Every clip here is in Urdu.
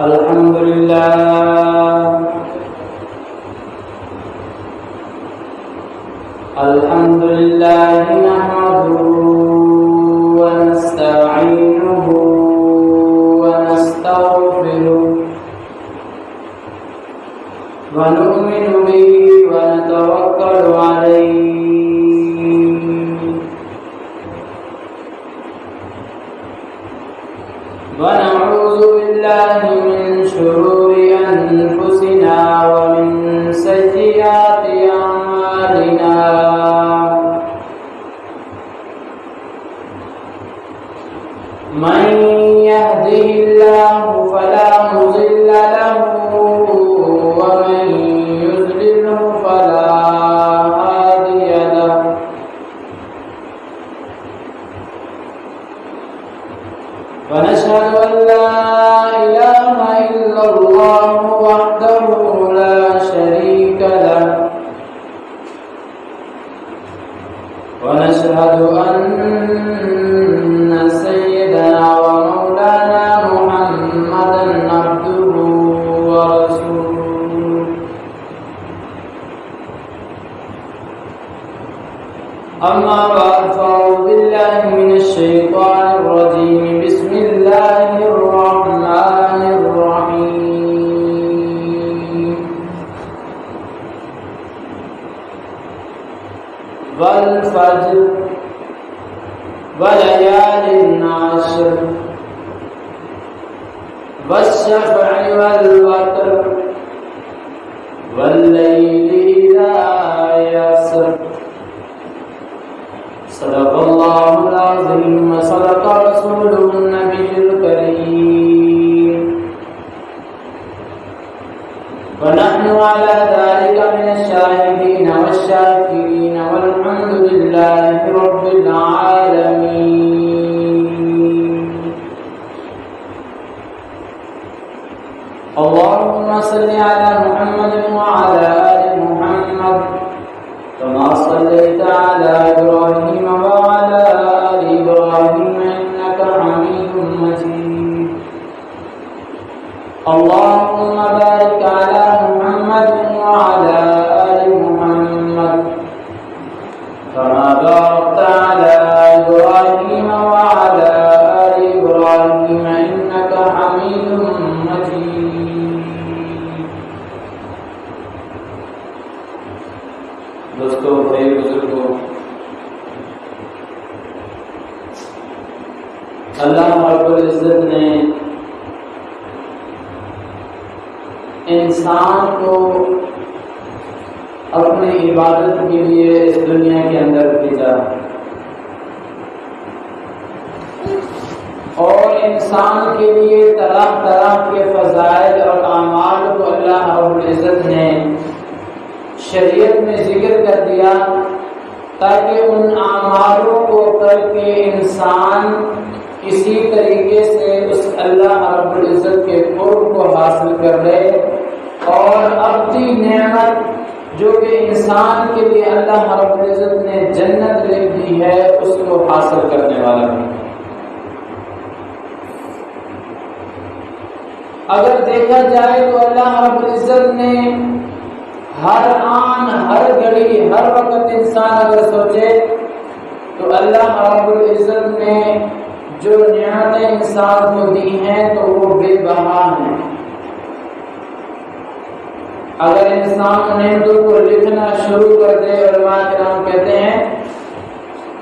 الحمد لله نحمده ونستعينه ونستغفره ونؤمن به ونتوكل عليه ونعوذ بالله من شرور أنفسنا ومن سيئات أعمالنا من يهده الله فلا مضل له ومن يضلله فلا هادي له ونشهد أن لا إله إلا الله وحده لا شريك له ونشهد أن سيدنا ومولانا محمدا عبده ورسوله أما بعد فأعوذ بالله من الشيطان الرجيم بسم الله الرحمن الرحيم والفجر وليال عشر والشفع والوتر والليل إذا يسر صدق الله العظيم وصدق رسوله النبي الكريم ونحن على ذلك من الشاهدين والشاكرين والحمد لله رب العالمين. اللهم صل على محمد وعلى آل محمد كما صليت على إبراهيم وعلى آل إبراهيم إنك حميد مجيد. اللهم بارك على محمد وعلى آل محمد كما باركت على إبراهيم وعلى آل إبراهيم إنك حميد مجيد. دوستو بھائی بزرگوں، اللہ رب العزت نے انسان کو اپنی عبادت کے لیے اس دنیا کے اندر بھیجا اور انسان کے لیے طرح طرح کے فضائل اور اعمال کو اللہ رب العزت نے شریعت میں ذکر کر دیا تاکہ ان اعمالوں کو کر کے انسان کسی طریقے سے اس اللہ رب العزت کے قرب کو حاصل کر لے اور اپنی نعمت جو کہ انسان کے لیے اللہ رب العزت نے جنت لکھ دی ہے اس کو حاصل کرنے والا ہے۔ اگر دیکھا جائے تو اللہ رب العزت نے ہر آن ہر گھڑی ہر وقت انسان اگر سوچے تو اللہ رب العزت نے جو نعمتیں انسان کو دی ہیں تو وہ بے بہا ہیں۔ اگر انسان نعمتوں کو لکھنا شروع کر دے، علماء کرام کہتے ہیں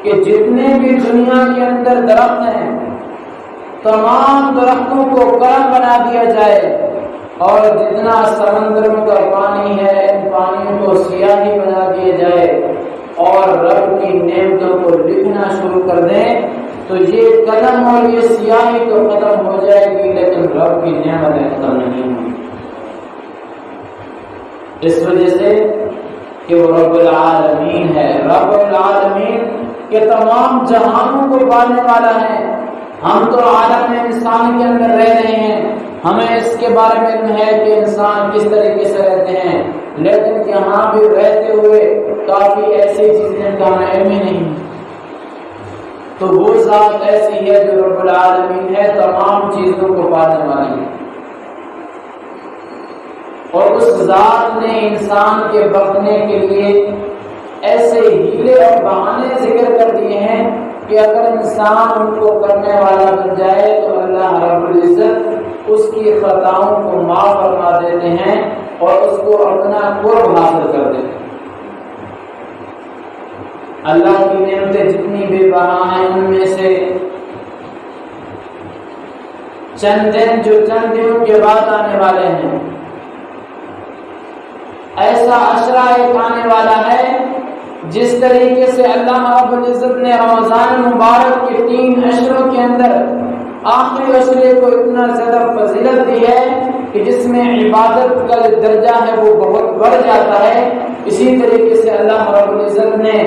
کہ جتنے بھی دنیا کے اندر درخت ہیں تمام درختوں کو قلم بنا دیا جائے اور جتنا سمندروں کا پانی ہے ان پانیوں کو سیاہی بنا دیا جائے اور رب کی نعمتوں کو لکھنا شروع کر دیں تو یہ قلم اور یہ سیاہی تو ختم ہو جائے گی لیکن رب کی نعمتیں ختم نہیں ہوں گی، اس وجہ سے کہ وہ رب العالمین ہے۔ رب العالمین کے تمام جہانوں کو پالنے والا ہے۔ ہم تو عالم انسان کے اندر رہ رہے ہیں، ہمیں اس کے بارے میں علم ہے کہ انسان کس طریقے سے رہتے ہیں، لیکن یہاں بھی رہتے ہوئے کافی ایسی چیزیں کا ہمیں علم ہی نہیں۔ تو وہ ذات ایسی ہے جو رب العالمین ہے، تمام چیزوں کو پالنے والی ہے۔ اور اس ذات نے انسان کے بخنے کے لیے ایسے ہیلے اور بہانے ذکر کر دیے ہیں کہ اگر انسان ان کو کرنے والا بن جائے تو اللہ رب العزت اس کی خطاؤں کو معاف فرما دیتے ہیں اور اس کو اپنا قرب حاصل کر دیتے ہیں۔ اللہ کی نعمتیں جتنی بے بہا ہیں ان میں سے چند دن جو چند دنوں کے بعد آنے والے ہیں، ایسا عشرہ ایک آنے والا ہے جس طریقے سے اللہ رب العزت نے رمضان مبارک کے 3 عشروں کے اندر آخری عشرے کو اتنا زیادہ فضیلت دی ہے کہ جس میں عبادت کا درجہ ہے وہ بہت بڑھ جاتا ہے، اسی طریقے سے اللہ رب العزت نے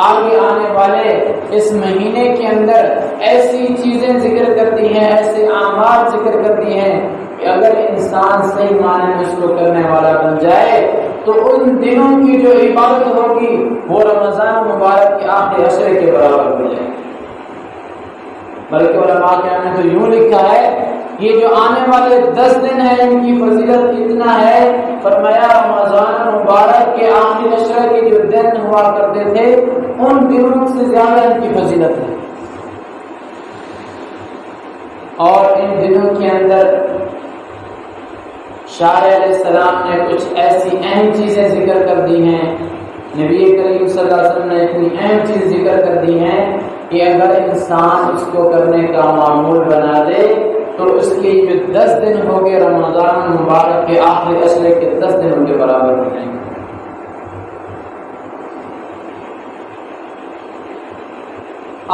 آگے آنے والے اس مہینے کے اندر ایسی چیزیں ذکر کرتی ہیں، ایسے اعمال ذکر کرتی ہیں کہ اگر انسان صحیح معنی میں اس کو کرنے والا بن جائے تو ان دنوں کی جو عبادت ہوگی وہ رمضان مبارک کے آخری عشرے کے برابر ہو جائے گی۔ بلکہ علماء کرام نے تو یوں لکھا ہے یہ جو آنے والے 10 دن ہیں ان کی فضیلت اتنا ہے، فرمایا رمضان مبارک کے آخری عشرے کے جو دن ہوا کرتے تھے ان دنوں سے زیادہ ان کی فضیلت ہے۔ اور ان دنوں کے اندر شاعر علیہ السلام نے کچھ ایسی اہم چیزیں ذکر کر دی ہیں، نبی کریم صلی اللہ علیہ وسلم نے اتنی اہم چیز ذکر کر دی ہیں کہ اگر انسان اس کو کرنے کا معمول بنا دے تو اس کے جو 10 دن ہو گئے رمضان مبارک کے آخری عشرے کے 10 دنوں کے برابر ہو جائیں گے۔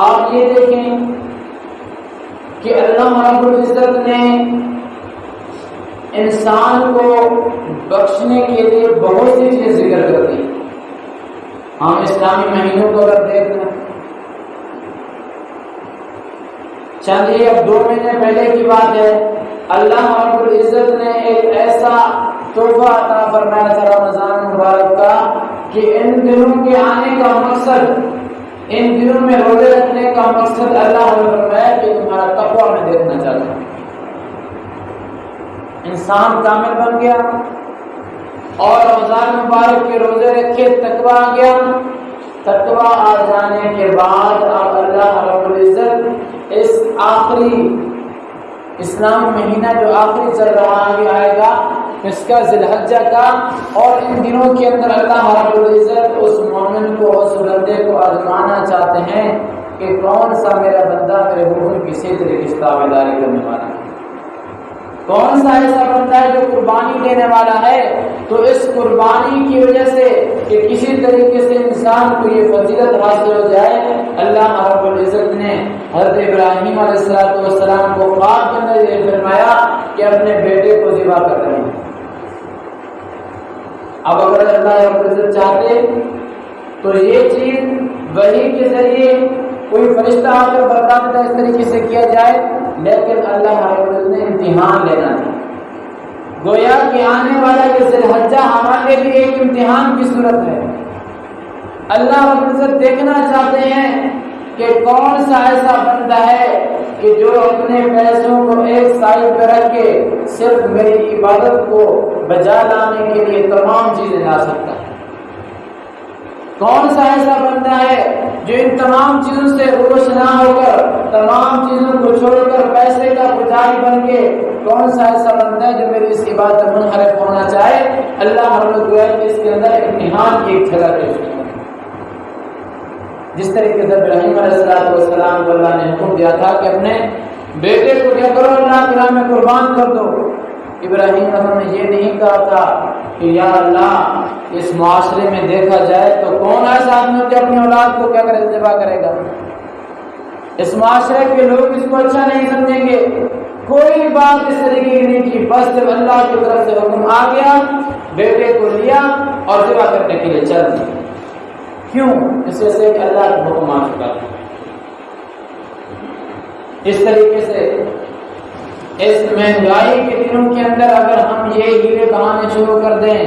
آپ یہ دیکھیں کہ اللہ رب العزت نے انسان کو بخشنے کے لیے بہت سی چیزیں ذکر کر دی۔ ہم اسلامی مہینوں کو اگر دیکھ لیں، چلیے اب 2 مہینے پہلے کی بات ہے، اللہ رب العزت نے ایک ایسا تحفہ عطا فرمایا تھا رمضان مبارک کا کہ ان دنوں کے آنے کا مقصد، ان دنوں میں روزے رکھنے کا مقصد اللہ نے فرمایا کہ تمہارا تقویٰ میں دیکھنا چاہتا ہوں۔ انسان کامل بن گیا اور رمضان مبارک کے روزے رکھے، تقویٰ آ گیا۔ تقویٰ آ جانے کے بعد اب اللہ رب العزت اس آخری اسلام مہینہ جو آخری چل رہا آگے آئے گا اس کا ذی الحجہ کا، اور ان دنوں کے اندر اللہ رب العزت اس مومن کو، اس بندے کو آزمانا چاہتے ہیں کہ کون سا میرا بندہ میرے حکم کی صحیح طریقے سے تابعداری کرنے والا ہے، کون سا ایسا بندہ ہے جو قربانی دینے والا ہے۔ تو اس قربانی کی وجہ سے کہ کسی طریقے سے انسان کو یہ فضیلت حاصل ہو جائے، اللہ رب العزت نے حضرت ابراہیم علیہ السلام کو خواب کے اندر یہ فرمایا کہ اپنے بیٹے کو ذبح کر رہے ہیں۔ اب اگر اللہ رب العزت چاہتے تو یہ چیز وحی کے ذریعے کوئی فرشتہ آ کر بتا دیتا اس طریقے سے کیا جائے، لیکن اللہ رب العزت نے امتحان لینا تھا۔ گویا کہ آنے والا یہ ذی الحجہ ہمارے لیے ایک امتحان کی صورت ہے۔ اللہ رب العزت دیکھنا چاہتے ہیں کہ کون سا ایسا بندہ ہے کہ جو اپنے پیسوں کو ایک سائڈ پہ رکھ کے صرف میری عبادت کو بجا لانے کے لیے تمام چیزیں لا سکتا ہے۔ کون سا ایسا بندہ ہے جو ان تمام چیزوں سے روش نہ ہو کر، تمام چیزوں کو چھوڑ کر پیسے کا پجاری بن کے، کون سا ایسا بندہ ہے جو میری اس عبادت میں منحرف ہونا چاہے۔ اللہ ہم لوگ اس کے اندر امتحان کی ایک جگہ پیش کی، جس طریقے سے ابراہیم علیہ السلام کو اللہ نے حکم دیا تھا کہ اپنے بیٹے کو کیا کرو، اللہ کی راہ میں قربان کر دو۔ ابراہیم نے یہ نہیں کہا تھا کہ یا اللہ اس معاشرے میں دیکھا جائے تو کون ایسا آدمی جو اپنی اولاد کو کیا کرے، ذبح کرے گا، اس معاشرے کے لوگ اس کو اچھا نہیں سمجھیں گے، کوئی بات اس طریقے کی نہیں کی۔ بس جب اللہ کی طرف سے حکم آ گیا، بیٹے کو لیا اور ذبح کرنے کے لیے چل دیا۔ کیوں؟ اس وجہ سے کہ اللہ کا حکم آ چکا تھا۔ اس طریقے سے اس مہنگائی کے دنوں کے اندر اگر ہم یہ ہیلے بہانے شروع کر دیں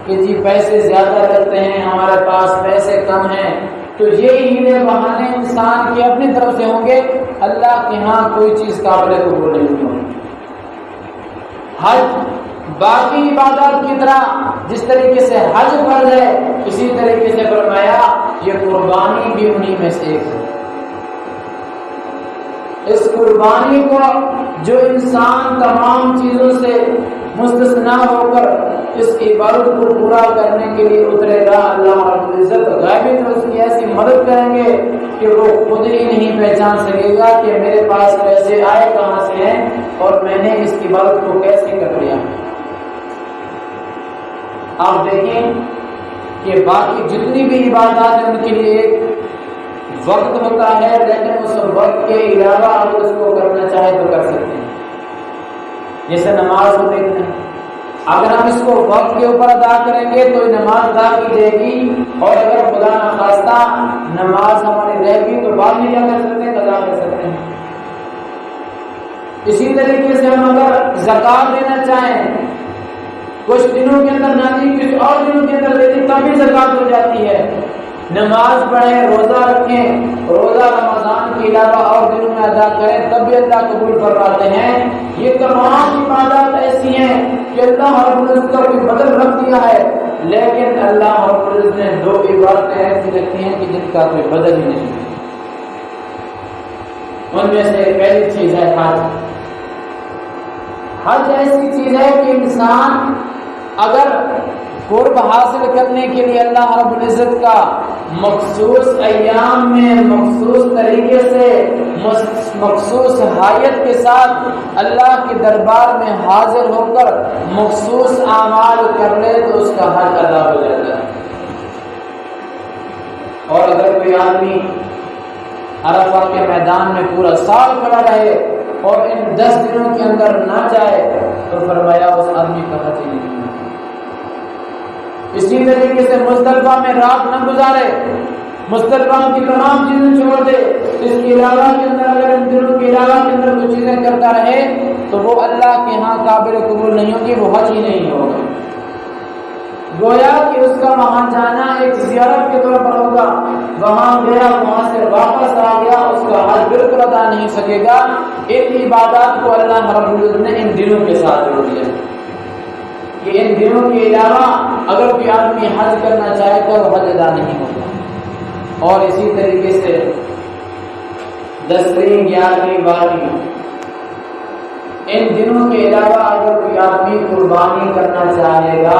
کہ جی پیسے زیادہ لگتے ہیں، ہمارے پاس پیسے کم ہیں، تو یہ ہیلے بہانے انسان کی اپنی طرف سے ہوں گے، اللہ کے ہاں کوئی چیز قابل قبول نہیں ہوگی۔ حج باقی عبادات کی طرح جس طریقے سے حج فرض ہے، اسی طریقے سے فرمایا یہ قربانی بھی انہی میں سے ایک ہے۔ اس قربانی کو جو انسان تمام چیزوں سے مستثنا ہو کر اس عبادت کو پورا کرنے کے لیے اترے گا، اللہ رب العزت غیبی طور اس کی ایسی مدد کریں گے کہ وہ خود ہی نہیں پہچان سکے گا کہ میرے پاس پیسے آئے کہاں سے ہیں اور میں نے اس عبادت کو کیسے کر لیا۔ آپ دیکھیں کہ باقی جتنی بھی عبادات ہیں ان کے لیے ایک وقت ہوتا ہے، لیکن اس وقت کے علاوہ اگر اس کو کرنا چاہے تو کر سکتے ہیں۔ جیسے نماز کو دیکھتے ہیں، اگر ہم اس کو وقت کے اوپر ادا کریں گے تو نماز ادا کی جائے گی، اور اگر خدا نخواستہ نماز ہماری رہ گئی تو بعد میں کیا کر سکتے ہیں؟ قضا کر سکتے ہیں۔ اسی طریقے سے ہم اگر زکات دینا چاہیں، کچھ دنوں کے اندر نہ دی، کچھ اور دنوں کے اندر دے دی، تبھی زکات ہو جاتی ہے۔ نماز پڑھیں، روزہ رکھیں، روزہ رمضان کے علاوہ اور دنوں میں ادا کریں، تب بھی اللہ قبول فرماتے ہیں۔ یہ تمام عبادات ایسی ہیں کہ اللہ رب العزت کا کوئی بدل رکھ دیا ہے، لیکن اللہ رب العزت نے دو عبادتیں ایسی رکھی ہیں کہ جن کا کوئی بدل ہی نہیں ہے۔ ان میں سے پہلی چیز ہے حج۔ حج ایسی چیز ہے کہ انسان اگر قرب حاصل کرنے کے لیے اللہ رب العزت کا مخصوص ایام میں مخصوص طریقے سے مخصوص حیت کے ساتھ اللہ کے دربار میں حاضر ہو کر مخصوص اعمال کر لے تو اس کا حج ادا ہو جاتا ہے۔ اور اگر کوئی آدمی عرفہ کے میدان میں پورا سال کھڑا رہے اور ان 10 دنوں کے اندر نہ جائے تو فرمایا اس آدمی کا حج نہیں ہے۔ اسی طریقے سے مزدلفہ میں رات نہ گزارے، مزدلفہ کی تمام چیزیں چھوڑ دے، اس کے علاوہ کے اندر اگر ان دنوں کے علاوہ کے اندر کچھ چیزیں کرتا رہے تو وہ اللہ کے ہاں قابل قبول نہیں ہوگی، وہ حج ہی نہیں ہوگا۔ گویا کہ اس کا وہاں جانا ایک زیارت کے طور پر ہوگا، وہاں گیا، وہاں سے واپس آ گیا، اس کا حج بالکل ادا نہیں سکے گا۔ ان عبادات کو اللہ رب العزت نے ان دنوں کے ساتھ جوڑ دیا کہ ان دنوں کے علاوہ اگر کوئی آدمی حج کرنا چاہے تو وہ حج ادا نہیں ہوگا۔ اور اسی طریقے سے 10ویں 11ویں 12ویں ان دنوں کے علاوہ اگر کوئی آدمی قربانی کرنا چاہے گا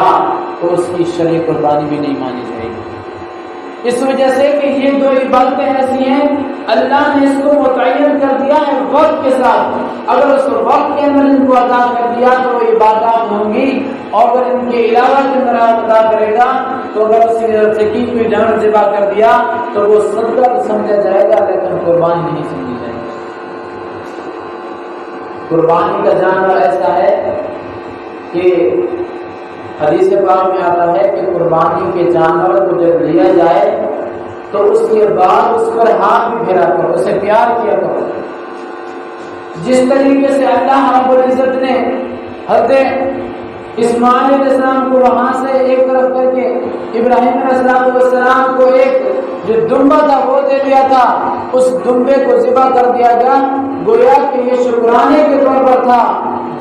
تو اس کی شرعی قربانی بھی نہیں مانی جائے گی، اس وجہ سے کہ یہ دو عبادتیں ایسی ہیں اللہ نے اس کو متعین کر دیا ہے وقت کے ساتھ۔ اگر اس وقت کے اندر ان کو ادا کر دیا تو وہ عبادات ہوں گی، اور اگر ان کے علاوہ کے اندر ادا کرے گا تو اگر اس سے کی کوئی جانور ذبح کر دیا تو وہ صدقہ سمجھا جائے گا لیکن قربانی نہیں سمجھی جائے گی۔ قربانی کا جانور ایسا ہے کہ حدیث پاک میں آتا ہے کہ قربانی کے جانور کو جب لیا جائے تو اس کے بعد اس پر ہاتھ بھی پھیرا کرو، اسے پیار کیا کرو۔ جس طریقے سے اللہ رب العزت نے حضرت اسماعیل علیہ السلام کو وہاں سے ایک طرف کر کے ابراہیم علیہ السلام کو ایک جو دمبا تھا وہ دے دیا تھا، اس دمبے کو ذبح کر دیا گیا، گویا کہ یہ شکرانے کے طور پر تھا۔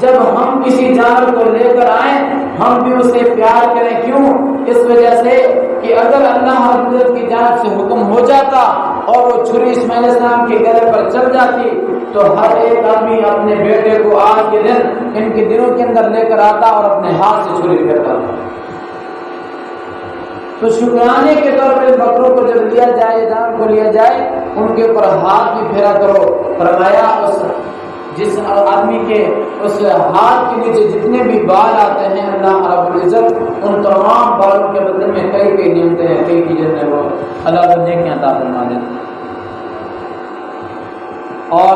جب ہم کسی جانور کو لے کر آئیں ہم بھی اسے پیار کریں، کیوں؟ اس وجہ سے کہ اگر اللہ رب العزت کی جانب سے حکم ہو جاتا اور وہ چھری اسماعیل علیہ السلام کے گلے پر چل جاتی تو ہر ایک آدمی اپنے بیٹے کو آج کے دن ان کے دنوں کے اندر لے کر آتا اور اپنے ہاتھ سے چھری پھیرتا تھا۔ تو شکرانے کے طور پر بکروں کو جب لیا جائے، جانور کو لیا جائے، ان کے اوپر ہاتھ بھی پھیرا کرو۔ فرمایا اس جس آدمی کے اس ہاتھ کے نیچے جتنے بھی بال آتے ہیں اللہ رب العزت ان تمام بالوں کے بدلے میں کئی کئی نعمتیں ہیں، کئی چیزیں وہ اللہ رب نے کیا عطا فرما دیں۔ اور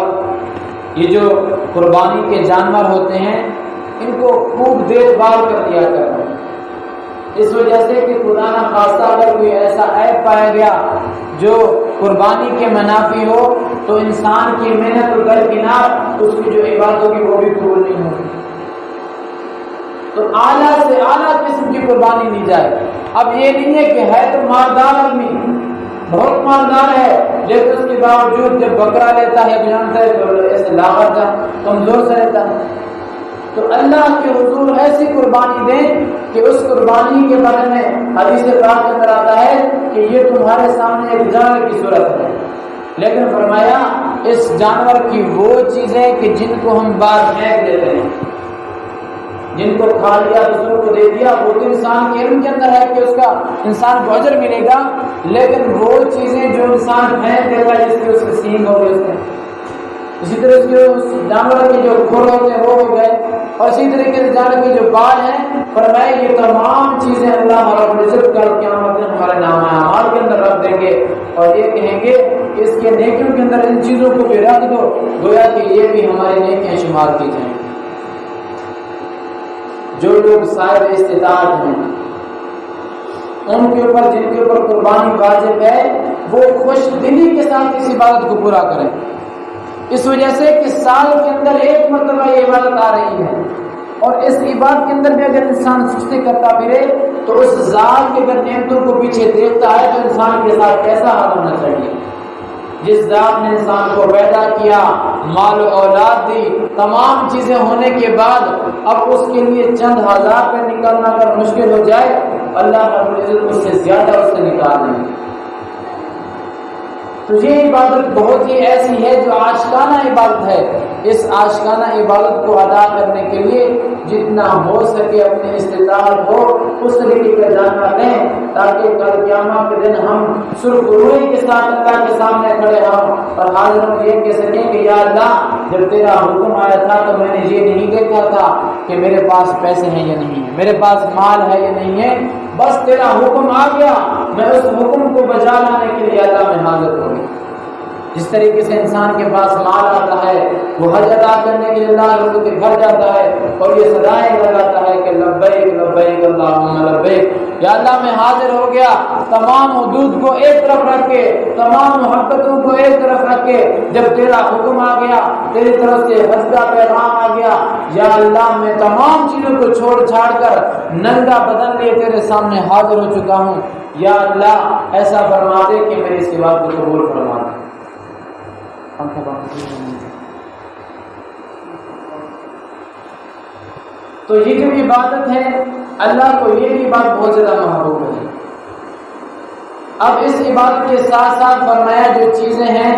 یہ جو قربانی کے جانور ہوتے ہیں ان کو خوب دیکھ بھال کر دیا کرو، اس وجہ سے کہ خدا نہ خواستہ اگر کوئی ایسا عیب پایا گیا جو قربانی کے منافی ہو تو انسان کی محنت و درکنار اس کی جو عبادت ہوگی وہ بھی قبول نہیں ہوگی۔ تو اعلیٰ سے اعلیٰ قسم کی قربانی دی جائے۔ اب یہ نہیں ہے کہ ہے تو مالدار آدمی، بہت مالدار ہے، لیکن اس کے باوجود جب بکرا لیتا ہے جانتا ہے تو ایسے لاغر جا کمزور سے رہتا ہے، تو اللہ کے حضور ایسی قربانی دیں کہ اس قربانی کے بارے میں حدیث پاک کے اندر آتا ہے کہ یہ تمہارے سامنے ایک جانور کی صورت ہے، لیکن فرمایا اس جانور کی وہ چیزیں کہ جن کو ہم باہر پھینک دیتے ہیں، جن کو کھا لیا دوسروں کو دے دیا، وہ تو انسان کے علم کے اندر ہے کہ اس کا انسان کو اجر ملے گا، لیکن وہ چیزیں جو انسان پھینک دے گا، جس کے اس کے سینگ ہو گئے، اس میں اسی طرح اس کے جانور کے جو کھر ہوتے ہیں وہ ہو گئے، اور اسی طریقے سے جانور کے جو بال ہیں، فرمائے یہ تمام چیزیں اللہ رب العزت کل قیامت میں ہمارے نامہ اعمال کے اندر رکھ دیں گے، اور یہ کہیں گے کہ اس کے نیکیوں کے اندر ان چیزوں کو بھی رکھ دو، گویا کہ یہ بھی ہماری نیکیاں شمار کی جائیں۔ جو لوگ صاحب استطاعت ہیں، ان کے اوپر جن کے اوپر قربانی واجب ہے، وہ خوش دلی کے ساتھ اس عبادت کو پورا کریں، اس وجہ سے کہ سال کے اندر ایک مرتبہ یہ عبادت آ رہی ہے، اور اس عبادت کے اندر بھی اگر انسان سستی کرتا پھرے تو اس ذات کے اگر نعمتوں کو پیچھے دیکھتا ہے تو انسان کے ساتھ کیسا حال ہونا چاہیے؟ جس ذات نے انسان کو پیدا کیا، مال و اولاد دی، تمام چیزیں ہونے کے بعد اب اس کے لیے چند ہزار پہ نکالنا اگر مشکل ہو جائے، اللہ رب العزت اس سے زیادہ اس سے نکال دیں۔ تو یہ عبادت بہت ہی ایسی ہے جو عاشقانہ عبادت ہے۔ اس عاشقانہ عبادت کو ادا کرنے کے لیے جتنا ہو سکے اپنی استطاعت ہو اس طریقے کا جاننا لیں، تاکہ کل قیامت کے دن ہم سرخروئی کے ساتھ اللہ کے سامنے کھڑے ہوں اور حاضر ہوں یہ کہہ سکیں کہ یا اللہ، جب تیرا حکم آیا تھا تو میں نے یہ نہیں دیکھا تھا کہ میرے پاس پیسے ہیں یا نہیں ہے، میرے پاس مال ہے یا نہیں ہے، بس تیرا حکم آ گیا، میں اس حکم کو بجا لانے کے لیے اللہ میں حاضر ہوں۔ جس طریقے سے انسان کے پاس مال آتا ہے، وہ حج ادا کرنے کے لیے اللہ کے گھر جاتا ہے اور یہ صدائیں لگاتا ہے کہ لبیک لبیک اللہم لبیک، یا اللہ میں حاضر ہو گیا، تمام حدود کو ایک طرف رکھ کے، تمام محبتوں کو ایک طرف رکھ کے، جب تیرا حکم آ گیا، تیری طرف سے حج کا پیغام آ گیا، یا اللہ میں تمام چیزوں کو چھوڑ چھاڑ کر ننگا بدن لیے تیرے سامنے حاضر ہو چکا ہوں، یا اللہ ایسا فرما دے کہ میری اس بات کو قبول فرما دے۔ تو یہ جو عبادت ہے اللہ کو یہ بھی بات بہت زیادہ محبوب ہے۔ اب اس عبادت کے ساتھ ساتھ فرمایا جو چیزیں ہیں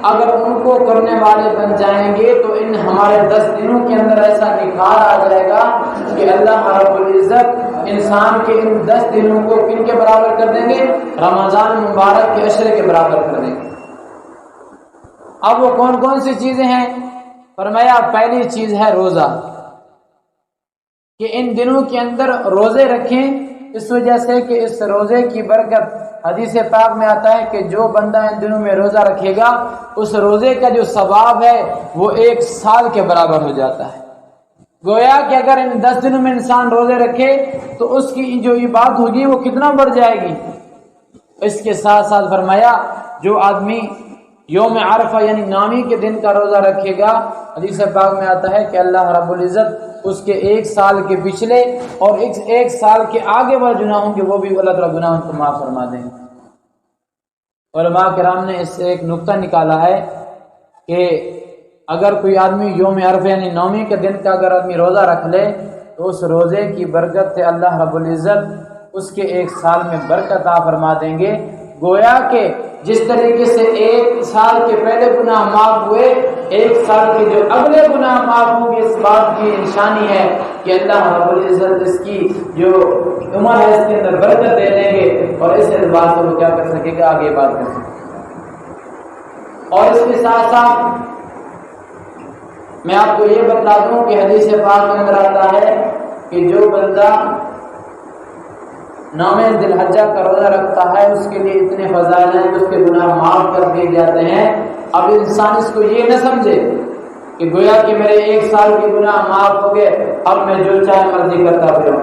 اگر ان کو کرنے والے بن جائیں گے تو ان ہمارے 10 دنوں کے اندر ایسا نکھار آ جائے گا کہ اللہ رب العزت انسان کے ان 10 دنوں کو کن کے برابر کر دیں گے؟ رمضان مبارک کے عشرے کے برابر کر دیں گے۔ اب وہ کون کون سی چیزیں ہیں؟ فرمایا پہلی چیز ہے روزہ، کہ ان دنوں کے اندر روزے رکھیں، اس وجہ سے کہ اس روزے کی برکت حدیث پاک میں آتا ہے کہ جو بندہ ان دنوں میں روزہ رکھے گا اس روزے کا جو ثواب ہے وہ 1 سال کے برابر ہو جاتا ہے۔ گویا کہ اگر ان 10 دنوں میں انسان روزے رکھے تو اس کی جو عبادت ہوگی وہ کتنا بڑھ جائے گی۔ اس کے ساتھ ساتھ فرمایا جو آدمی یوم عرفہ یعنی نامی کے دن کا روزہ رکھے گا، حدیث پاک میں آتا ہے کہ اللہ رب العزت اس کے 1 سال کے پچھلے اور 1 سال کے آگے والے گناہ ہوں گے وہ بھی اللہ تعالیٰ گناہوں کو معاف فرما دیں گے۔ علماء کرام نے اس سے ایک نقطہ نکالا ہے کہ اگر کوئی آدمی یوم عرفہ یعنی نومی کے دن کا اگر آدمی روزہ رکھ لے تو اس روزے کی برکت سے اللہ رب العزت اس کے 1 سال میں برکت عطا فرما دیں گے۔ گویا کہ جس طریقے سے 1 سال کے پہلے گناہ معاف ہوئے، 1 سال کے جو اگلے گناہ معاف ہوں گے، اس بات کی نشانی ہے کہ اللہ رب العزت اس کی جو عمر ہے اس کے اندر برکت دے دیں گے اور اس اعتبار سے وہ کیا کر سکے گا، آگے بات کر سکے۔ اور اس کے ساتھ ساتھ میں آپ کو یہ بتا دوں کہ حدیث پاک کے اندر آتا ہے کہ جو بندہ 9 ذی الحجہ کا روزہ رکھتا ہے اس کے لیے اتنے فضائل ہیں کہ اس کے گناہ معاف کر دیے جاتے ہیں۔ اب انسان اس کو یہ نہ سمجھے کہ گویا کہ میرے 1 سال کے گناہ معاف ہو گئے، اب میں جو چاہے مرضی کرتا پھروں،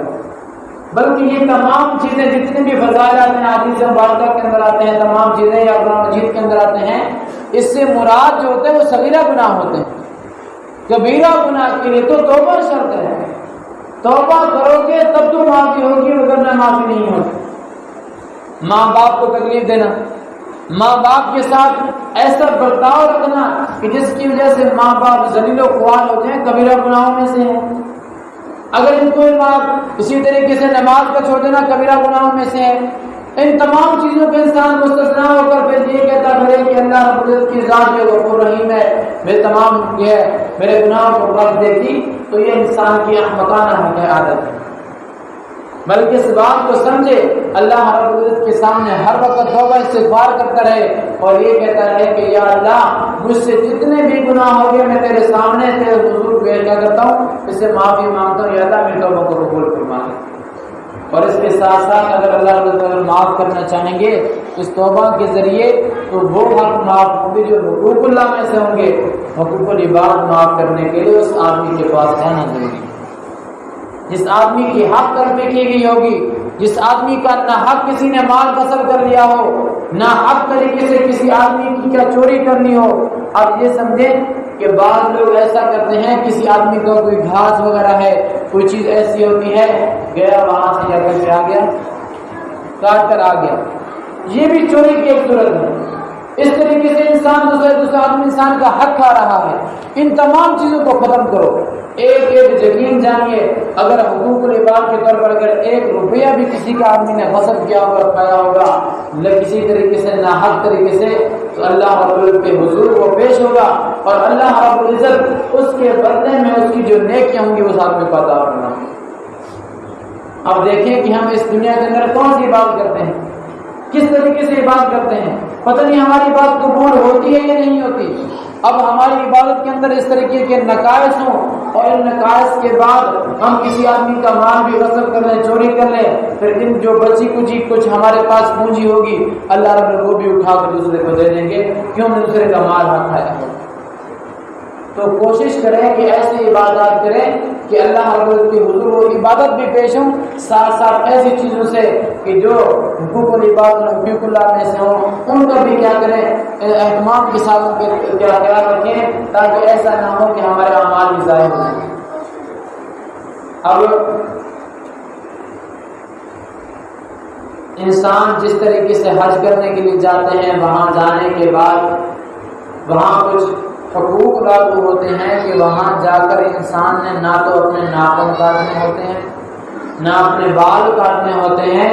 بلکہ یہ تمام چیزیں جتنے بھی فضائل آتے ہیں حدیث مبارکہ کے اندر آتے ہیں، تمام چیزیں یا قرآن مجید کے اندر آتے ہیں، اس سے مراد جو ہوتے ہیں وہ صغیرہ گناہ ہوتے ہیں۔ کبیرہ گناہ کے لیے تو توبہ شرط ہے، توبہ کرو گے تب تو معافی ہوگی، وگرنہ معافی نہیں ہوگی۔ ماں باپ کو تکلیف دینا، ماں باپ کے ساتھ ایسا برتاؤ رکھنا کہ جس کی وجہ سے ماں باپ ذلیل و خوار ہو جائیں، کبیرہ گناہوں میں سے ہے۔ اگر ان کو معاف، اسی طریقے سے نماز کا چھوڑ دینا کبیرہ گناہوں میں سے ہے۔ ان تمام چیزوں پہ انسان مستثنا ہو کر پھر یہ کہتا ہے کہ اللہ رب العزت کی ذات جو غفور رحیم ہے، میرے تمام میرے گناہوں کو بخش دیتی، تو یہ انسان کی احمقانہ عادت ہے۔ بلکہ اس بات کو سمجھے، اللہ رب العزت کے سامنے ہر وقت توبہ استغفار کرتا رہے اور یہ کہتا رہے کہ یا اللہ مجھ سے جتنے بھی گناہ ہو گئے میں تیرے سامنے تیرے حضور پیش کرتا ہوں، اس سے معافی مانگتا ہوں، یا اللہ میری توبہ کو قبول فرما لے۔ اور اس کے ساتھ ساتھ اگر اللہ رب العزت معاف کرنا چاہیں گے اس توبہ کے ذریعے، تو وہ حق معاف ہوں گے جو حقوق اللہ میں سے ہوں گے۔ حقوق العباد معاف کرنے کے لیے اس آدمی کے پاس جانا ضروری ہے۔ جس آدمی کی حق تلفی کی گئی ہوگی، جس آدمی کا نہ حق کسی نے مال غصب کر لیا ہو، نہ حق طریقے سے کسی آدمی کی کیا چوری کرنی ہو، اب یہ سمجھیں کہ بعض لوگ ایسا کرتے ہیں، کسی آدمی کو کوئی گھاس وغیرہ ہے، کوئی چیز ایسی ہوتی ہے، گیا وہاں سے جا کر کے آ گیا، کاٹ کر آ گیا، یہ بھی چوری کی ایک صورت ہے۔ اس طریقے سے انسان دوسرا آدمی انسان کا حق کھا رہا ہے۔ ان تمام چیزوں کو ختم کرو۔ ایک یقین جانیے، اگر حقوق العباد کے طور پر اگر 1 روپیہ بھی کسی کا آدمی نے غصب کیا ہوگا، کھایا ہوگا کسی طریقے سے ناحق طریقے سے، تو اللہ رب العزت کے حضور وہ پیش ہوگا اور اللہ رب العزت اس کے بدلے میں اس کی جو نیکیاں ہوں گی وہ آدمی کو عطا کرنا۔ اب دیکھیں کہ ہم اس دنیا کے اندر کون سی بات کرتے ہیں، کس طریقے سے بات کرتے ہیں، پتہ نہیں ہماری بات قبول ہوتی ہے یا نہیں ہوتی۔ اب ہماری عبادت کے اندر اس طریقے کے نقائص ہوں اور ان نقائص کے بعد ہم کسی آدمی کا مال بھی غصب کر لیں، چوری کر لیں، پھر ان جو بچی کچھ ہمارے پاس پونجی ہوگی اللہ رب العزت وہ بھی اٹھا کر دوسرے کو دے دیں گے، کیوں دوسرے کا مال نہ کھایا ہو۔ تو کوشش کریں کہ ایسی عبادات کریں کہ اللہ رب العزت کے حضور وہ عبادت بھی پیش ہوں، ساتھ ساتھ ایسی چیزوں سے کہ جو حقوق العباد اور حقوق اللہ میں سے ہوں ان کا بھی کیا کریں، اہتمام کے ساتھ کیا خیال رکھیں، تاکہ ایسا نہ ہو کہ ہمارے اعمال بھی ضائع ہو جائیں۔ اب انسان جس طریقے سے حج کرنے کے لیے جاتے ہیں، وہاں جانے کے بعد وہاں کچھ حقوق لاگو ہوتے ہیں کہ وہاں جا کر انسان نے نہ تو اپنے ناخن کاٹنے ہوتے ہیں، نہ اپنے بال کاٹنے ہوتے ہیں،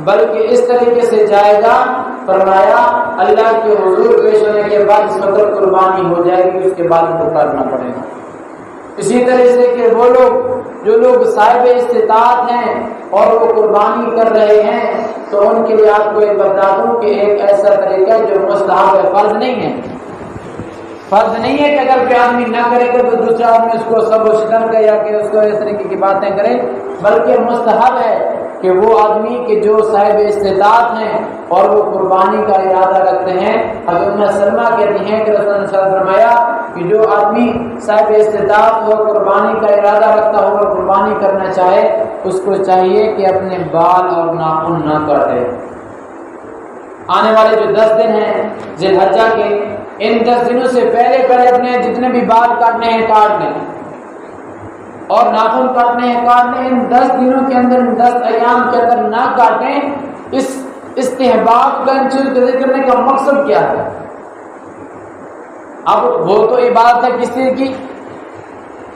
بلکہ اس طریقے سے جائے گا، فرمایا اللہ کے حضور پیش ہونے کے بعد اس وقت قربانی ہو جائے گی، اس کے بعد ان کو کاٹنا پڑے گا۔ اسی طرح سے کہ وہ لوگ جو لوگ صاحب استطاعت ہیں اور وہ قربانی کر رہے ہیں، تو ان کے لیے آپ کو ایک بتا دوں کہ ایک ایسا طریقہ جو مستحب ہے، فرض نہیں ہے۔ فرض نہیں ہے کہ اگر کوئی آدمی نہ کرے گا تو دوسرا آدمی اس کو سب و شتم کرے یا کہ اس کو اس طریقے کی باتیں کرے، بلکہ مستحب ہے کہ وہ آدمی کہ جو صاحب استطاعت ہیں اور وہ قربانی کا ارادہ رکھتے ہیں۔ حضرت ام سلمہ کہتی ہیں کہ رسول اللہ صلی اللہ علیہ وسلم نے فرمایا کہ جو آدمی صاحب استطاعت ہو، قربانی کا ارادہ رکھتا ہو اور قربانی کرنا چاہے، اس کو چاہیے کہ اپنے بال اور ناخن نہ کاٹے۔ آنے والے جو 10 دن ہیں ذی الحجہ کے، ان 10 دنوں سے پہلے اپنے جتنے بھی بال کاٹنے ہیں کاٹ لیں اور ناخن کاٹنے ہیں کاٹ لیں۔ ان 10 دنوں کے اندر، ان 10 ایام کے اندر نہ کاٹیں۔ اس استحباب کا ان چیزوں کو ذکر کرنے کا مقصد کیا ہے؟ اب وہ تو عبادت ہے کس طرح کی؟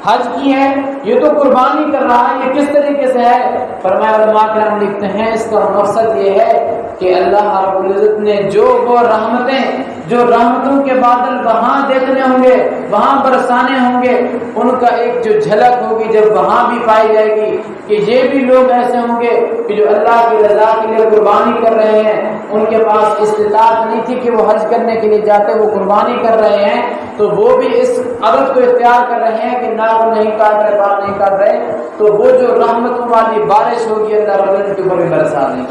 حج کی ہے، یہ تو قربانی کر رہا ہے، یہ کس طریقے سے ہے؟ فرمایا علماء کرام لکھتے ہیں اس کا مقصد یہ ہے کہ اللہ رب العزت نے جو وہ رحمتیں، جو رحمتوں کے بادل وہاں دیکھنے ہوں گے، وہاں برسانے ہوں گے، ان کا ایک جو جھلک ہوگی جب وہاں بھی پائی جائے گی کہ یہ بھی لوگ ایسے ہوں گے کہ جو اللہ کی رضا کے لیے قربانی کر رہے ہیں، ان کے پاس استطاعت نہیں تھی کہ وہ حج کرنے کے لیے جاتے، وہ قربانی کر رہے ہیں، تو وہ بھی اس عادت کو اختیار کر رہے ہیں کہ نہ وہ نہیں کاٹ رہے، بال نہیں کاٹ رہے، تو وہ جو رحمتوں والی بارش ہوگی اللہ رب العزت کے اوپر بھی برسا دیں۔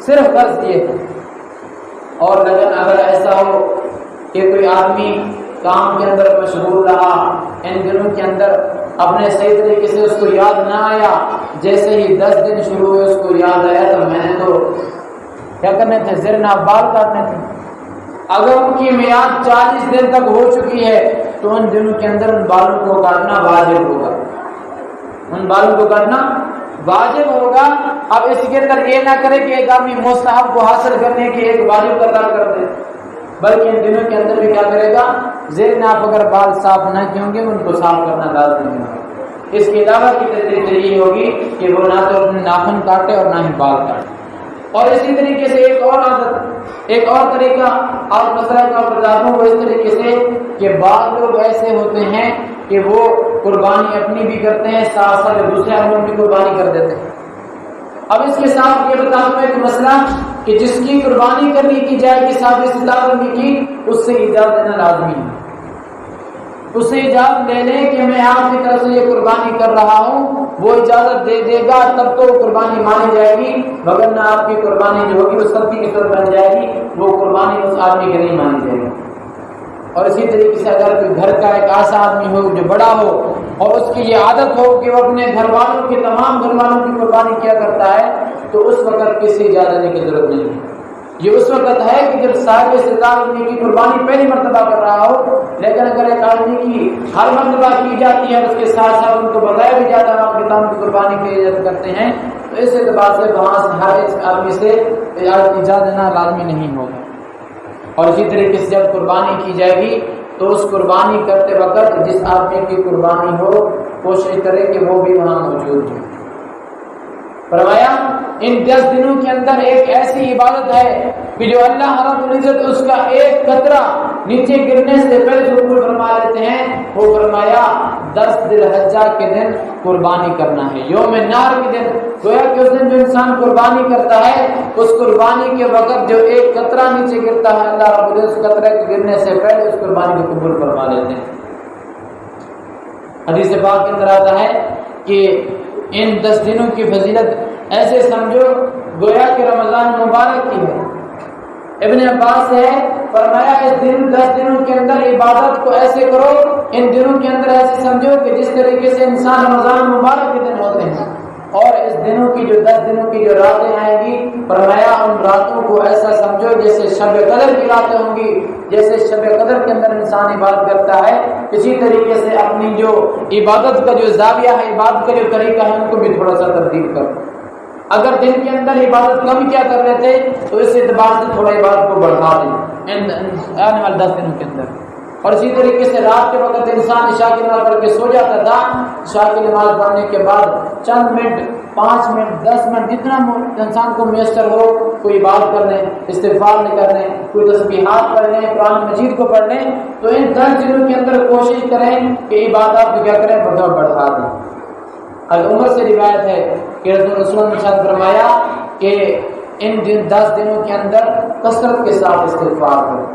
صرف فرض یہ ہے۔ اور لیکن اگر ایسا ہو کہ کوئی آدمی کام کے اندر مشغول رہا، ان دنوں کے اندر اپنے صحیح طریقے سے اس کو یاد نہ آیا، جیسے ہی 10 دن شروع ہوئے اس کو یاد آیا تو میں نے تو کیا کرنے تھے، زرنا بال کاٹنے تھے۔ اگر ان کی میعاد 40 دن تک ہو چکی ہے تو ان دنوں کے اندر ان بالوں کو کاٹنا واجب ہوگا، ان بالوں کو کاٹنا واجب ہوگا۔ اب اس کے اندر یہ نہ کرے کہ ایک آدمی مستحب کو حاصل کرنے کے ایک واجب قرار کر دے، بلکہ ان دنوں کے اندر بھی کیا کرے گا، زیر ناف اگر بال صاف نہ کیے ہوں گے ان کو صاف کرنا لازمی ہے۔ اس کے علاوہ کی تدریج یہی ہوگی کہ وہ نہ تو اپنے ناخن کاٹے اور نہ ہی بال کاٹے۔ اور اسی طریقے سے ایک اور عادت، ایک اور طریقہ آپ مسئلہ کا بتا دوں، وہ اس طریقے سے کہ بعض لوگ ایسے ہوتے ہیں کہ وہ قربانی اپنی بھی کرتے ہیں، ساتھ ساتھ دوسرے لوگوں کی قربانی کر دیتے ہیں۔ اب اس کے ساتھ یہ بتا دوں ایک مسئلہ کہ جس کی قربانی کرنی کی جائے کہ صاحب استطاعت کی، اس سے اجازت لینا لازمی ہے۔ اس سے اجازت لے لیں کہ میں آپ کی طرف سے یہ قربانی کر رہا ہوں، وہ اجازت دے دے گا تب تو قربانی مانی جائے گی، مگر نہ آپ کی قربانی جو ہوگی وہ سب کی طرف بن جائے گی، وہ قربانی اس آدمی کی نہیں مانی جائے گی۔ اور اسی طریقے سے اگر کوئی گھر کا ایک ایسا آدمی ہو جو بڑا ہو اور اس کی یہ عادت ہو کہ وہ اپنے گھر والوں کی تمام گھر والوں کی قربانی کیا کرتا ہے، تو اس وقت کسی اجازت دینے کی ضرورت نہیں ہے۔ یہ اس وقت ہے کہ جب صاحب استطاعت کی قربانی پہلی مرتبہ کر رہا ہو، لیکن اگر ایک آدمی کی ہر مرتبہ کی جاتی ہے، اس کے ساتھ ساتھ ان کو بتایا بھی جاتا ہے آپ کتاب کی قربانی کی اجازت کرتے ہیں، تو اس اعتبار سے وہاں سے ہر ایک آدمی سے اجازت دینا لازمی نہیں ہوگا۔ اور اسی طریقے سے جب قربانی کی جائے گی تو اس قربانی کرتے وقت جس آدمی کی قربانی ہو کوشش کرے کہ وہ بھی وہاں موجود ہو۔ فرمایا ان 10 دنوں کے اندر ایک ایسی عبادت ہے کہ جو اللہ رب العزت اس کا ایک قطرہ نیچے گرنے سے پہلے قبول فرما لیتے ہیں۔ وہ فرمایا 10 ذی الحجہ کے دن قربانی کرنا ہے، یوم النحر کے دن۔ گویا کہ اس دن جو انسان قربانی کرتا ہے، اس قربانی کے وقت جو ایک قطرہ نیچے گرتا ہے، اللہ رب العزت اس قطرے کے گرنے سے پہلے اس قربانی کو قبول فرما لیتے ہیں۔ حدیث پاک کے اندر آتا ہے کہ ان 10 دنوں کی فضیلت ایسے سمجھو گویا کہ رمضان مبارک کی ہے۔ ابن عباس ہے، فرمایا اس دن 10 دنوں کے اندر عبادت کو ایسے کرو، ان دنوں کے اندر ایسے سمجھو کہ جس طریقے سے انسان رمضان مبارک کے دن ہوتے ہیں، اور اس دنوں کی جو 10 دنوں کی جو راتیں آئیں گی، فرمایا ان راتوں کو ایسا سمجھو جیسے شب قدر کی راتیں ہوں گی۔ جیسے شب قدر کے اندر انسان عبادت کرتا ہے، اسی طریقے سے اپنی جو عبادت کا جو زاویہ ہے، عبادت کا جو طریقہ ہے، ان کو بھی تھوڑا سا تبدیل کرو۔ اگر دن کے اندر عبادت کم کیا کر رہے تھے تو اس اعتبار سے تھوڑا عبادت کو بڑھا دیں آنے والے 10 دنوں کے اندر۔ اور اسی طریقے سے رات کے وقت انسان عشاء کی نماز پڑھ کے سو جاتا تھا، عشاء کی نماز پڑھنے کے بعد چند منٹ، 5 منٹ، 10 منٹ، جتنا انسان کو میسر ہو کوئی عبادت کر لیں، استغفار کر لیں، کوئی تسبیحات پڑھ لیں، قرآن مجید کو پڑھ لیں، تو ان 10 دنوں کے اندر کوشش کریں کہ عبادات کو کیا کریں، بڑھا دیں۔ العمر سے روایت ہے کہ رسول نے فرمایا کہ ان 10 دنوں کے اندر کثرت کے ساتھ استغفار کرو،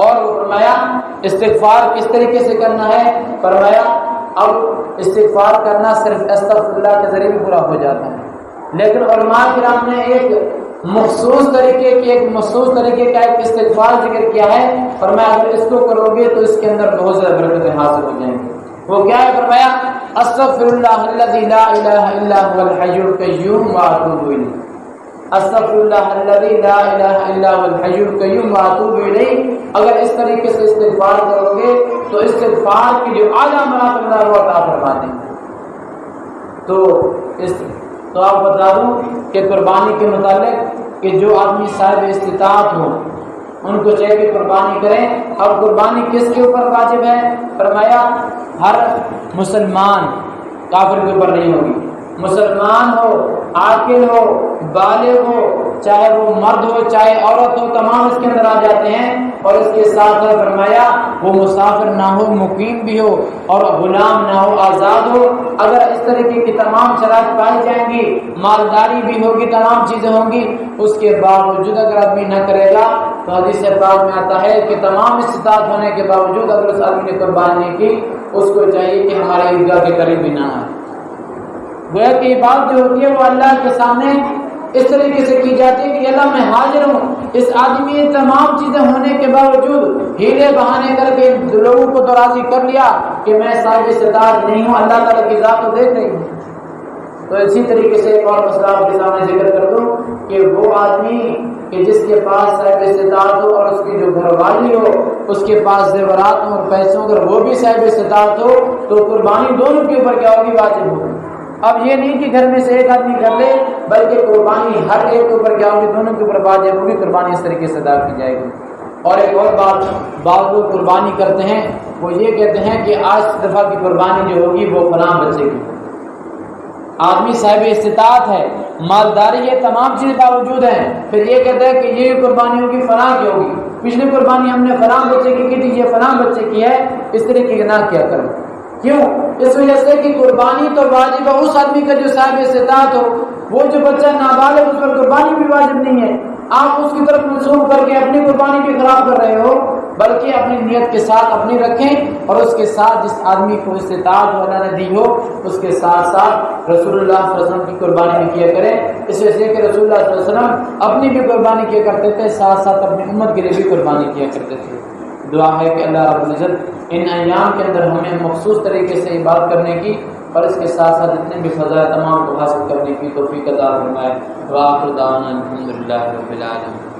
اور وہ فرمایا استغفار کس طریقے سے کرنا ہے، فرمایا اب استغفار کرنا صرف استغفر اللہ کے ذریعے بھی پورا ہو جاتا ہے، لیکن علماء کرام نے ایک مخصوص طریقے کا ایک استغفار ذکر کیا ہے۔ فرمایا اگر اس کو کرو گے تو اس کے اندر بہت زیادہ برکتیں حاصل ہو جائیں گی۔ وہ کیا ہے؟ فرمایا استغفر اللہ الذی لا الہ الا هو الحی القیوم واتوب الیہ۔ استغفر اللہ الذی لا الہ الا هو الحی القیوم واتوب الیہ۔ اگر اس طریقے سے استغفار کرو گے تو استغفار کی جو اعلیٰ مراتب ہے وہ عطا فرما دیں گے۔ تو آپ بتا دوں کہ قربانی کے متعلق کہ جو آدمی صاحب استطاعت ہو ان کو چاہیے کہ قربانی کریں۔ اور قربانی کس کے اوپر واجب ہے؟ فرمایا ہر مسلمان، کافر کے اوپر نہیں ہوگی، مسلمان ہو، عاقل ہو، بالغ ہو، چاہے وہ مرد ہو چاہے عورت ہو، تمام اس کے اندر آ جاتے ہیں۔ اور اس کے ساتھ فرمایا وہ مسافر نہ ہو، مقیم بھی ہو، اور غلام نہ ہو، آزاد ہو۔ اگر اس طریقے کی تمام شرائط پائی جائیں گی، مالداری بھی ہوگی، تمام چیزیں ہوں گی، اس کے باوجود اگر آدمی نہ کرے گا تو حدیث پاک میں آتا ہے کہ تمام استطاعت ہونے کے باوجود اگر اس آدمی نے قربانی نہیں کی، اس کو چاہیے کہ ہمارے عیدگاہ کے قریب بھی نہ آئے۔ گویا کہ یہ بات جو ہوتی ہے وہ اللہ کے سامنے اس طریقے سے کی جاتی ہے کہ اللہ میں حاضر ہوں۔ اس آدمی نے تمام چیزیں ہونے کے باوجود ہیلے بہانے کر کے لوگوں کو تو راضی کر لیا کہ میں صاحب استطاعت نہیں ہوں، اللہ تعالیٰ کی ذات کو دیکھ رہی ہوں۔ تو اسی طریقے سے ایک اور مسئلہ آپ کے سامنے ذکر کر دوں کہ وہ آدمی کہ جس کے پاس صاحب استطاعت ہو اور اس کی جو گھر والی ہو اس کے پاس زیورات ہوں اور پیسوں، اگر وہ بھی صاحب استطاعت ہو تو قربانی دونوں کے اوپر کیا ہوگی؟ واجب ہوگی۔ اب یہ نہیں کہ گھر میں سے ایک آدمی کر لے، بلکہ قربانی ہر ایک کے اوپر کیا ہوگی؟ دونوں کے اوپر واجب ہوگی، قربانی اس طریقے سے ادا کی جائے گی۔ اور ایک اور بات، بعض لوگ قربانی کرتے ہیں وہ یہ کہتے ہیں کہ آج دفعہ کی قربانی جو ہوگی وہ فلاں بچے کی. آدمی صاحب استطاعت ہے، مالداری ہے، تمام چیزیں باوجود ہیں، پھر یہ کہتا ہے کہ یہ قربانی ہوگی فلاں کی ہوگی، پچھلی قربانی ہم نے فلاں بچے کی تھی، یہ فلاں بچے کی ہے، اس طرح کی نہ کیا کرو. کیوں؟ اس وجہ سے کہ قربانی تو واجب ہے اس آدمی کا جو صاحب استطاعت ہو. وہ جو بچہ نابالغ اس پر قربانی بھی واجب نہیں ہے. آپ اس کی طرف منسوخ کر کے اپنی قربانی بھی خراب کر رہے ہو، بلکہ اپنی نیت کے ساتھ اپنی رکھیں، اور اس کے ساتھ جس آدمی کو استطاعت اللہ نے دی ہو اس کے ساتھ ساتھ رسول اللہ صلی اللہ علیہ وسلم کی قربانی بھی کیا کریں. اس وجہ سے کہ رسول اللہ صلی اللہ علیہ وسلم اپنی بھی قربانی کیا کرتے تھے، ساتھ ساتھ اپنی امت کے لیے بھی قربانی کیا کرتے تھے. دعا ہے کہ اللہ رب العزت ان ایام کے اندر ہمیں مخصوص طریقے سے عبادت کرنے کی اور اس کے ساتھ ساتھ جتنے بھی فضائل تمام کو حاصل کرنے کی توفیق عطا فرمائے. وآخر دعوانا الحمدللہ رب العالمین.